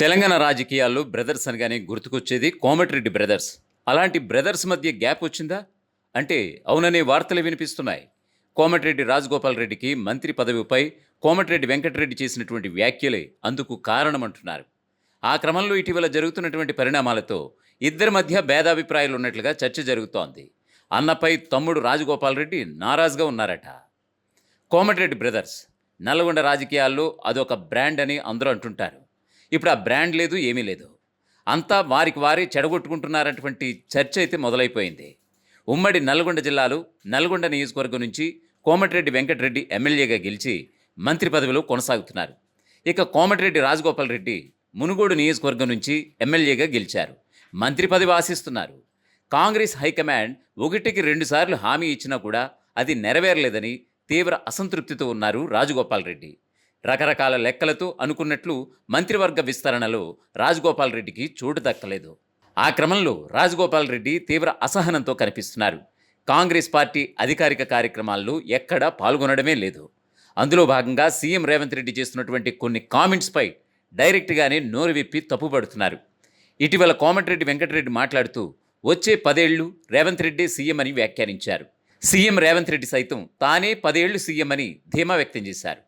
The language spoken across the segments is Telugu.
తెలంగాణ రాజకీయాల్లో బ్రదర్స్ అనగానే గుర్తుకొచ్చేది కోమటిరెడ్డి బ్రదర్స్. అలాంటి బ్రదర్స్ మధ్య గ్యాప్ వచ్చిందా? అంటే అవుననే వార్తలు వినిపిస్తున్నాయి. కోమటిరెడ్డి రాజగోపాల్ రెడ్డికి మంత్రి పదవిపై కోమటిరెడ్డి వెంకటరెడ్డి చేసినటువంటి వ్యాఖ్యలే అందుకు కారణమంటున్నారు. ఆ క్రమంలో ఇటీవల జరుగుతున్నటువంటి పరిణామాలతో ఇద్దరి మధ్య భేదాభిప్రాయాలు ఉన్నట్లుగా చర్చ జరుగుతోంది. అన్నపై తమ్ముడు రాజగోపాల్ రెడ్డి నారాజుగా ఉన్నారట. కోమటిరెడ్డి బ్రదర్స్ నల్గొండ రాజకీయాల్లో అదొక బ్రాండ్ అని అందరూ అంటుంటారు. ఇప్పుడు ఆ బ్రాండ్ లేదు, ఏమీ లేదు. అంతా వారికి వారే చెడగొట్టుకుంటున్నారటువంటి చర్చ అయితే మొదలైపోయింది. ఉమ్మడి నల్గొండ జిల్లాలో నల్గొండ నియోజకవర్గం నుంచి కోమటిరెడ్డి వెంకటరెడ్డి ఎమ్మెల్యేగా గెలిచి మంత్రి పదవిలో కొనసాగుతున్నారు. ఇక కోమటిరెడ్డి రాజగోపాల్ రెడ్డి మునుగోడు నియోజకవర్గం నుంచి ఎమ్మెల్యేగా గెలిచారు. మంత్రి పదవి ఆశిస్తున్నారు. కాంగ్రెస్ హైకమాండ్ ఒకటికి 2 సార్లు హామీ ఇచ్చినా కూడా అది నెరవేరలేదని తీవ్ర అసంతృప్తితో ఉన్నారు రాజగోపాల్ రెడ్డి. రకరకాల లెక్కలతో అనుకున్నట్లు మంత్రివర్గ విస్తరణలో రాజగోపాల్ రెడ్డికి చోటు దక్కలేదు. ఆ క్రమంలో రాజగోపాల్ రెడ్డి తీవ్ర అసహనంతో కనిపిస్తున్నారు. కాంగ్రెస్ పార్టీ అధికారిక కార్యక్రమాల్లో ఎక్కడా పాల్గొనడమే లేదు. అందులో భాగంగా సీఎం రేవంత్ రెడ్డి చేస్తున్నటువంటి కొన్ని కామెంట్స్పై డైరెక్ట్గానే నోరు విప్పి తప్పుపడుతున్నారు. ఇటీవల కోమటిరెడ్డి వెంకటరెడ్డి మాట్లాడుతూ వచ్చే 10 ఏళ్లు రేవంత్ రెడ్డి సీఎం అని వ్యాఖ్యానించారు. సీఎం రేవంత్ రెడ్డి సైతం తానే 10 ఏళ్లు సీఎం అని ధీమా వ్యక్తం చేశారు.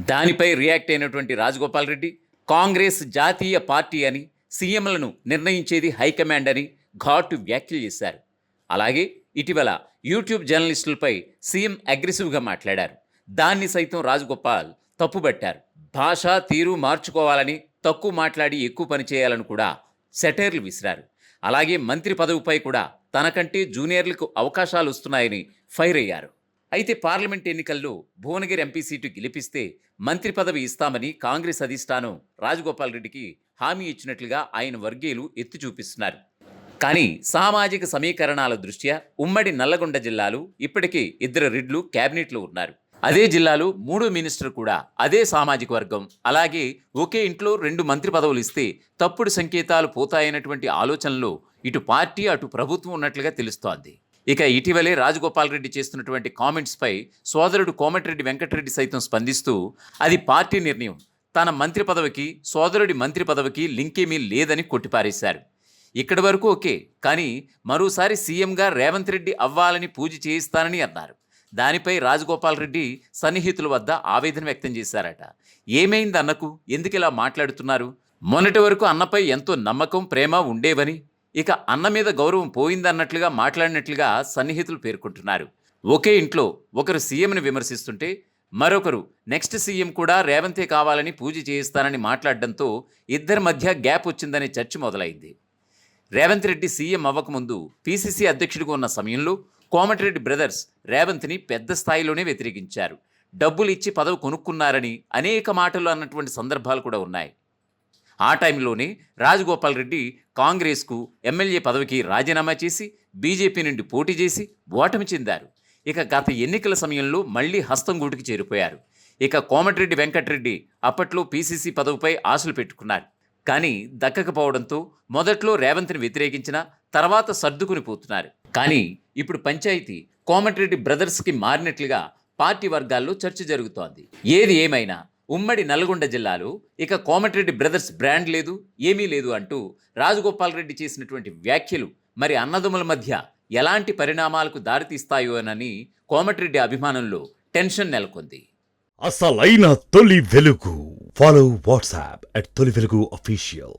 దానిపై రియాక్ట్ అయినటువంటి రాజగోపాల్ రెడ్డి కాంగ్రెస్ జాతీయ పార్టీ అని, సీఎంలను నిర్ణయించేది హైకమాండ్ అని ఘాటు వ్యాఖ్యలు చేశారు. అలాగే ఇటీవల యూట్యూబ్ జర్నలిస్టులపై సీఎం అగ్రెసివ్గా మాట్లాడారు. దాన్ని సైతం రాజగోపాల్ తప్పుబట్టారు. భాష తీరు మార్చుకోవాలని, తక్కువ మాట్లాడి ఎక్కువ పని చేయాలని కూడా సెటైర్లు విసిరారు. అలాగే మంత్రి పదవిపై కూడా తనకంటే జూనియర్లకు అవకాశాలు వస్తున్నాయని ఫైర్ అయ్యారు. అయితే పార్లమెంట్ ఎన్నికల్లో భువనగిరి ఎంపీ సీటు గెలిపిస్తే మంత్రి పదవి ఇస్తామని కాంగ్రెస్ అధిష్టానం రాజగోపాల్ రెడ్డికి హామీ ఇచ్చినట్లుగా ఆయన వర్గీయులు ఎత్తి చూపిస్తున్నారు. కానీ సామాజిక సమీకరణాల దృష్ట్యా ఉమ్మడి నల్లగొండ జిల్లాలో ఇప్పటికే 2 రెడ్లు క్యాబినెట్లో ఉన్నారు. అదే జిల్లాలో 3వ మినిస్టర్ కూడా అదే సామాజిక వర్గం. అలాగే ఒకే ఇంట్లో 2 మంత్రి పదవులు ఇస్తే తప్పుడు సంకేతాలు పోతాయన్నటువంటి ఆలోచనలో ఇటు పార్టీ అటు ప్రభుత్వం ఉన్నట్లుగా తెలుస్తోంది. ఇక ఇటీవలే రాజగోపాల్ రెడ్డి చేస్తున్నటువంటి కామెంట్స్పై సోదరుడు కోమటిరెడ్డి వెంకటరెడ్డి సైతం స్పందిస్తూ అది పార్టీ నిర్ణయం, తన మంత్రి పదవికి సోదరుడి మంత్రి పదవికి లింకేమీ లేదని కొట్టిపారేశారు. ఇక్కడి వరకు ఓకే, కానీ మరోసారి సీఎంగా రేవంత్ రెడ్డి అవ్వాలని పూజ చేయిస్తానని అన్నారు. దానిపై రాజగోపాల్ రెడ్డి సన్నిహితుల వద్ద ఆవేదన వ్యక్తం చేశారట. ఏమైంది అన్నకు, ఎందుకు ఇలా మాట్లాడుతున్నారు? మొన్నటి వరకు అన్నపై ఎంతో నమ్మకం ప్రేమ ఉండేవని, ఇక అన్న మీద గౌరవం పోయిందన్నట్లుగా మాట్లాడినట్లుగా సన్నిహితులు పేర్కొంటున్నారు. ఒకే ఇంట్లో ఒకరు సీఎంని విమర్శిస్తుంటే మరొకరు నెక్స్ట్ సీఎం కూడా రేవంతే కావాలని పూజ చేయిస్తానని మాట్లాడడంతో ఇద్దరి మధ్య గ్యాప్ వచ్చిందనే చర్చ మొదలైంది. రేవంత్ రెడ్డి సీఎం అవ్వకముందు పీసీసీ అధ్యక్షుడిగా ఉన్న సమయంలో కోమటిరెడ్డి బ్రదర్స్ రేవంత్ని పెద్ద స్థాయిలోనే వ్యతిరేకించారు. డబ్బులు ఇచ్చి పదవి కొనుక్కున్నారని అనేక మాటలు అన్నటువంటి సందర్భాలు కూడా ఉన్నాయి. ఆ టైంలోనే రాజగోపాల్ రెడ్డి కాంగ్రెస్కు ఎమ్మెల్యే పదవికి రాజీనామా చేసి బీజేపీ నుండి పోటీ చేసి ఓటమి చెందారు. ఇక గత ఎన్నికల సమయంలో మళ్లీ హస్తం గూటికి చేరిపోయారు. ఇక కోమటిరెడ్డి వెంకటరెడ్డి అప్పట్లో పీసీసీ పదవిపై ఆశలు పెట్టుకున్నారు. కానీ దక్కకపోవడంతో మొదట్లో రేవంత్ని వ్యతిరేకించిన తర్వాత సర్దుకుని పోతున్నారు. కానీ ఇప్పుడు పంచాయతీ కోమటిరెడ్డి బ్రదర్స్కి మారినట్లుగా పార్టీ వర్గాల్లో చర్చ జరుగుతోంది. ఏది ఏమైనా ఉమ్మడి నల్గొండ జిల్లాలో ఇక కోమటిరెడ్డి బ్రదర్స్ బ్రాండ్ లేదు, ఏమీ లేదు అంటూ రాజగోపాల్ రెడ్డి చేసినటువంటి వ్యాఖ్యలు మరి అన్నదమ్ముల మధ్య ఎలాంటి పరిణామాలకు దారితీస్తాయోనని కోమటిరెడ్డి అభిమానంలో టెన్షన్ నెలకొంది. అసలైన తొలి వెలుగు. ఫాలో వాట్సాప్ @తొలి వెలుగు official.